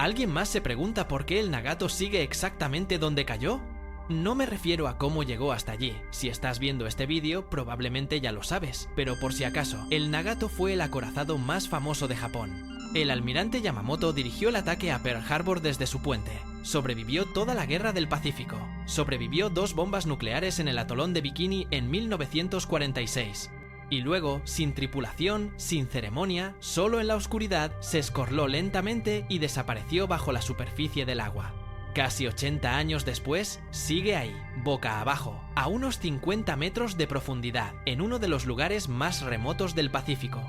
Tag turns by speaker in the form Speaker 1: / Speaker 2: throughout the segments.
Speaker 1: ¿Alguien más se pregunta por qué el Nagato sigue exactamente donde cayó? No me refiero a cómo llegó hasta allí. Si estás viendo este vídeo, probablemente ya lo sabes, pero por si acaso, el Nagato fue el acorazado más famoso de Japón. El almirante Yamamoto dirigió el ataque a Pearl Harbor desde su puente. Sobrevivió toda la Guerra del Pacífico. Sobrevivió 2 bombas nucleares en el atolón de Bikini en 1946. Y luego, sin tripulación, sin ceremonia, solo en la oscuridad, se escorló lentamente y desapareció bajo la superficie del agua. Casi 80 años después, sigue ahí, boca abajo, a unos 50 metros de profundidad, en uno de los lugares más remotos del Pacífico.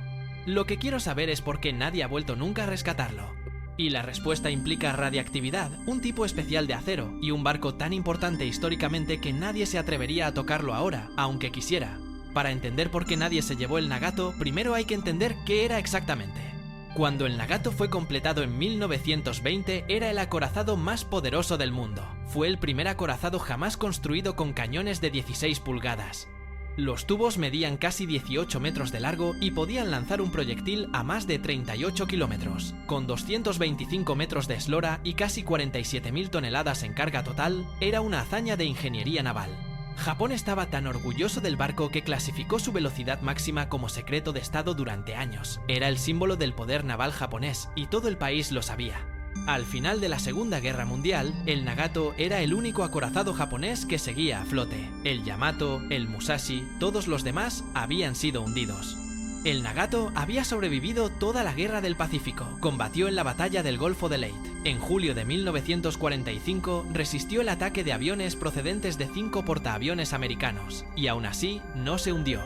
Speaker 1: Lo que quiero saber es por qué nadie ha vuelto nunca a rescatarlo. Y la respuesta implica radiactividad, un tipo especial de acero, y un barco tan importante históricamente que nadie se atrevería a tocarlo ahora, aunque quisiera. Para entender por qué nadie se llevó el Nagato, primero hay que entender qué era exactamente. Cuando el Nagato fue completado en 1920, era el acorazado más poderoso del mundo. Fue el primer acorazado jamás construido con cañones de 16 pulgadas. Los tubos medían casi 18 metros de largo y podían lanzar un proyectil a más de 38 kilómetros. Con 225 metros de eslora y casi 47.000 toneladas en carga total, era una hazaña de ingeniería naval. Japón estaba tan orgulloso del barco que clasificó su velocidad máxima como secreto de estado durante años. Era el símbolo del poder naval japonés y todo el país lo sabía. Al final de la Segunda Guerra Mundial, el Nagato era el único acorazado japonés que seguía a flote. El Yamato, el Musashi, todos los demás habían sido hundidos. El Nagato había sobrevivido toda la Guerra del Pacífico, combatió en la batalla del Golfo de Leyte. En julio de 1945 resistió el ataque de aviones procedentes de 5 portaaviones americanos, y aún así no se hundió.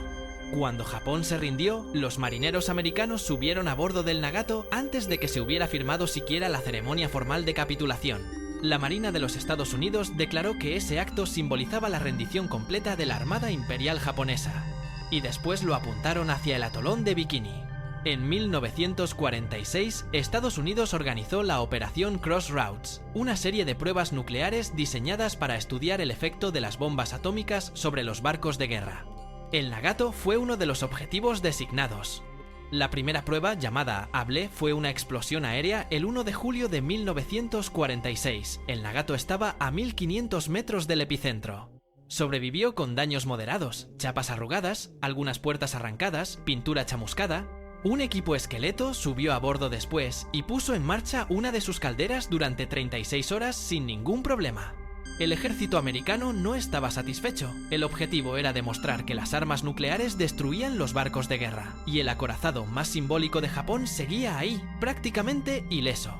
Speaker 1: Cuando Japón se rindió, los marineros americanos subieron a bordo del Nagato antes de que se hubiera firmado siquiera la ceremonia formal de capitulación. La Marina de los Estados Unidos declaró que ese acto simbolizaba la rendición completa de la Armada Imperial japonesa, y después lo apuntaron hacia el atolón de Bikini. En 1946, Estados Unidos organizó la Operación Crossroads, una serie de pruebas nucleares diseñadas para estudiar el efecto de las bombas atómicas sobre los barcos de guerra. El Nagato fue uno de los objetivos designados. La primera prueba, llamada Able, fue una explosión aérea el 1 de julio de 1946. El Nagato estaba a 1500 metros del epicentro. Sobrevivió con daños moderados, chapas arrugadas, algunas puertas arrancadas, pintura chamuscada. Un equipo esqueleto subió a bordo después y puso en marcha una de sus calderas durante 36 horas sin ningún problema. El ejército americano no estaba satisfecho. El objetivo era demostrar que las armas nucleares destruían los barcos de guerra, y el acorazado más simbólico de Japón seguía ahí, prácticamente ileso.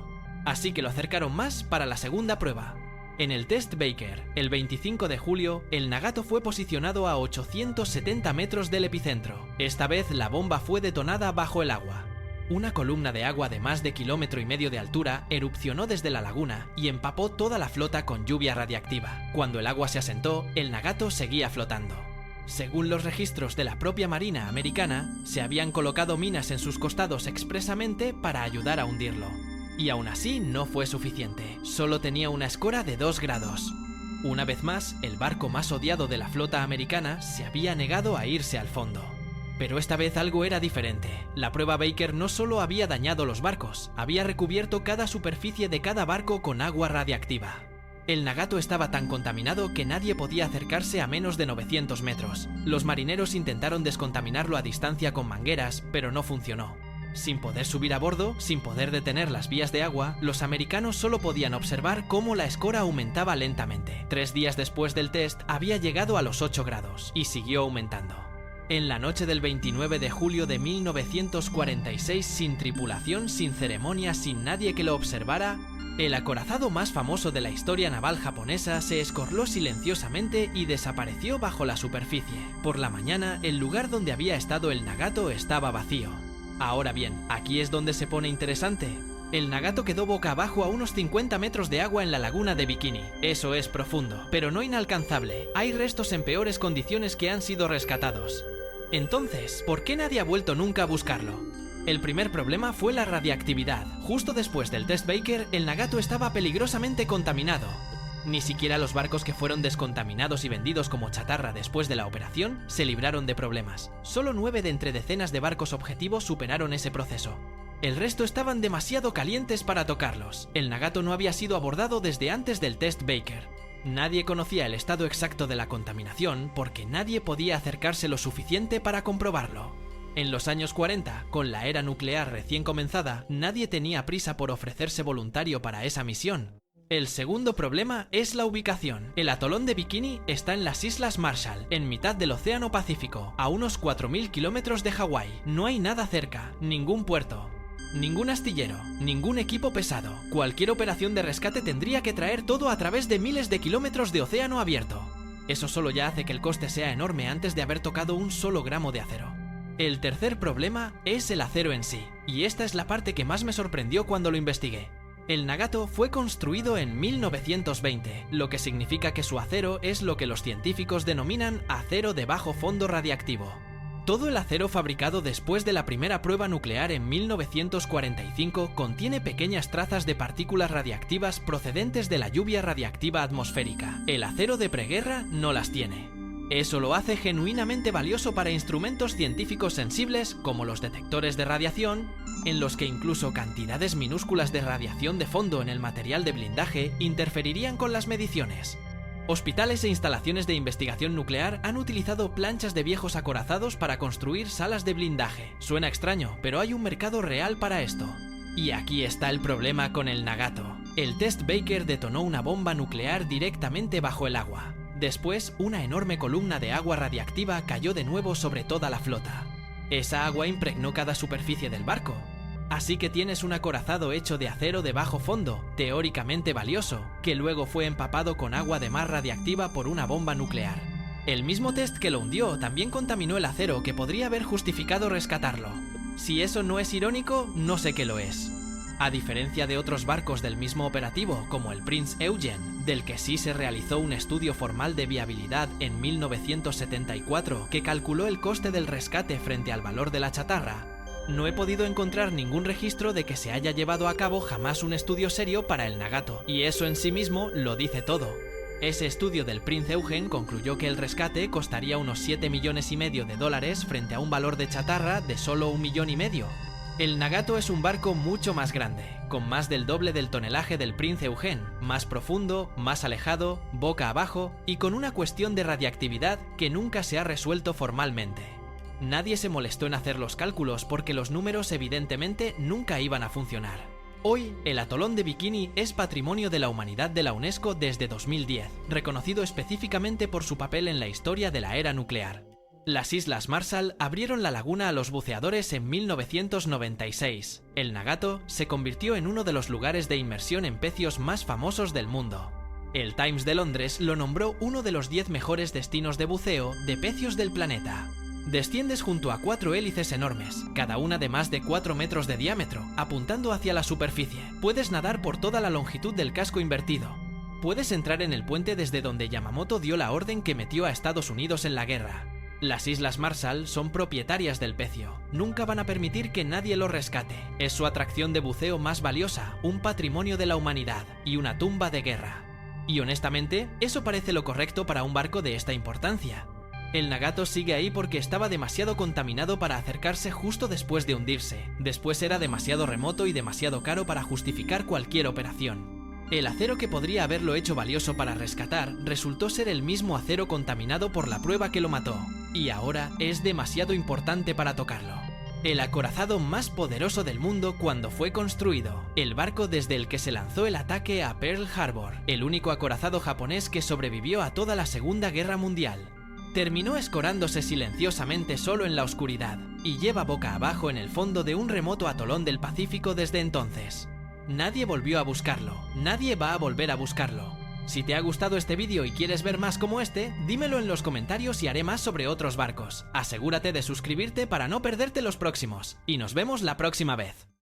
Speaker 1: Así que lo acercaron más para la segunda prueba. En el test Baker, el 25 de julio, el Nagato fue posicionado a 870 metros del epicentro. Esta vez la bomba fue detonada bajo el agua. Una columna de agua de más de 1,5 kilómetros de altura erupcionó desde la laguna y empapó toda la flota con lluvia radiactiva. Cuando el agua se asentó, el Nagato seguía flotando. Según los registros de la propia Marina americana, se habían colocado minas en sus costados expresamente para ayudar a hundirlo. Y aún así no fue suficiente, solo tenía una escora de 2 grados. Una vez más, el barco más odiado de la flota americana se había negado a irse al fondo. Pero esta vez algo era diferente. La prueba Baker no solo había dañado los barcos, había recubierto cada superficie de cada barco con agua radiactiva. El Nagato estaba tan contaminado que nadie podía acercarse a menos de 900 metros. Los marineros intentaron descontaminarlo a distancia con mangueras, pero no funcionó. Sin poder subir a bordo, sin poder detener las vías de agua, los americanos solo podían observar cómo la escora aumentaba lentamente. 3 días después del test, había llegado a los 8 grados y siguió aumentando. En la noche del 29 de julio de 1946, sin tripulación, sin ceremonia, sin nadie que lo observara, el acorazado más famoso de la historia naval japonesa se escorló silenciosamente y desapareció bajo la superficie. Por la mañana, el lugar donde había estado el Nagato estaba vacío. Ahora bien, aquí es donde se pone interesante. El Nagato quedó boca abajo a unos 50 metros de agua en la laguna de Bikini. Eso es profundo, pero no inalcanzable. Hay restos en peores condiciones que han sido rescatados. Entonces, ¿por qué nadie ha vuelto nunca a buscarlo? El primer problema fue la radiactividad. Justo después del test Baker, el Nagato estaba peligrosamente contaminado. Ni siquiera los barcos que fueron descontaminados y vendidos como chatarra después de la operación se libraron de problemas. Solo 9 de entre decenas de barcos objetivos superaron ese proceso. El resto estaban demasiado calientes para tocarlos. El Nagato no había sido abordado desde antes del test Baker. Nadie conocía el estado exacto de la contaminación porque nadie podía acercarse lo suficiente para comprobarlo. En los años 40, con la era nuclear recién comenzada, nadie tenía prisa por ofrecerse voluntario para esa misión. El segundo problema es la ubicación. El atolón de Bikini está en las Islas Marshall, en mitad del Océano Pacífico, a unos 4000 kilómetros de Hawái. No hay nada cerca, ningún puerto, ningún astillero, ningún equipo pesado. Cualquier operación de rescate tendría que traer todo a través de miles de kilómetros de océano abierto. Eso solo ya hace que el coste sea enorme antes de haber tocado un solo gramo de acero. El tercer problema es el acero en sí, y esta es la parte que más me sorprendió cuando lo investigué. El Nagato fue construido en 1920, lo que significa que su acero es lo que los científicos denominan acero de bajo fondo radiactivo. Todo el acero fabricado después de la primera prueba nuclear en 1945 contiene pequeñas trazas de partículas radiactivas procedentes de la lluvia radiactiva atmosférica. El acero de preguerra no las tiene. Eso lo hace genuinamente valioso para instrumentos científicos sensibles como los detectores de radiación, en los que incluso cantidades minúsculas de radiación de fondo en el material de blindaje interferirían con las mediciones. Hospitales e instalaciones de investigación nuclear han utilizado planchas de viejos acorazados para construir salas de blindaje. Suena extraño, pero hay un mercado real para esto. Y aquí está el problema con el Nagato. El test Baker detonó una bomba nuclear directamente bajo el agua. Después, una enorme columna de agua radiactiva cayó de nuevo sobre toda la flota. Esa agua impregnó cada superficie del barco. Así que tienes un acorazado hecho de acero de bajo fondo, teóricamente valioso, que luego fue empapado con agua de mar radiactiva por una bomba nuclear. El mismo test que lo hundió también contaminó el acero que podría haber justificado rescatarlo. Si eso no es irónico, no sé qué lo es. A diferencia de otros barcos del mismo operativo, como el Prince Eugen, del que sí se realizó un estudio formal de viabilidad en 1974 que calculó el coste del rescate frente al valor de la chatarra, no he podido encontrar ningún registro de que se haya llevado a cabo jamás un estudio serio para el Nagato, y eso en sí mismo lo dice todo. Ese estudio del Prince Eugen concluyó que el rescate costaría unos 7,5 millones de dólares frente a un valor de chatarra de solo 1,5 millones. El Nagato es un barco mucho más grande, con más del doble del tonelaje del Prince Eugen, más profundo, más alejado, boca abajo y con una cuestión de radiactividad que nunca se ha resuelto formalmente. Nadie se molestó en hacer los cálculos porque los números evidentemente nunca iban a funcionar. Hoy, el atolón de Bikini es Patrimonio de la Humanidad de la UNESCO desde 2010, reconocido específicamente por su papel en la historia de la era nuclear. Las Islas Marshall abrieron la laguna a los buceadores en 1996. El Nagato se convirtió en uno de los lugares de inmersión en pecios más famosos del mundo. El Times de Londres lo nombró uno de los 10 mejores destinos de buceo de pecios del planeta. Desciendes junto a 4 hélices enormes, cada una de más de 4 metros de diámetro, apuntando hacia la superficie. Puedes nadar por toda la longitud del casco invertido. Puedes entrar en el puente desde donde Yamamoto dio la orden que metió a Estados Unidos en la guerra. Las Islas Marshall son propietarias del pecio. Nunca van a permitir que nadie lo rescate. Es su atracción de buceo más valiosa, un patrimonio de la humanidad y una tumba de guerra. Y honestamente, eso parece lo correcto para un barco de esta importancia. El Nagato sigue ahí porque estaba demasiado contaminado para acercarse justo después de hundirse. Después era demasiado remoto y demasiado caro para justificar cualquier operación. El acero que podría haberlo hecho valioso para rescatar resultó ser el mismo acero contaminado por la prueba que lo mató, y ahora es demasiado importante para tocarlo. El acorazado más poderoso del mundo cuando fue construido, el barco desde el que se lanzó el ataque a Pearl Harbor, el único acorazado japonés que sobrevivió a toda la Segunda Guerra Mundial. Terminó escorándose silenciosamente solo en la oscuridad, y lleva boca abajo en el fondo de un remoto atolón del Pacífico desde entonces. Nadie volvió a buscarlo, nadie va a volver a buscarlo. Si te ha gustado este vídeo y quieres ver más como este, dímelo en los comentarios y haré más sobre otros barcos. Asegúrate de suscribirte para no perderte los próximos, y nos vemos la próxima vez.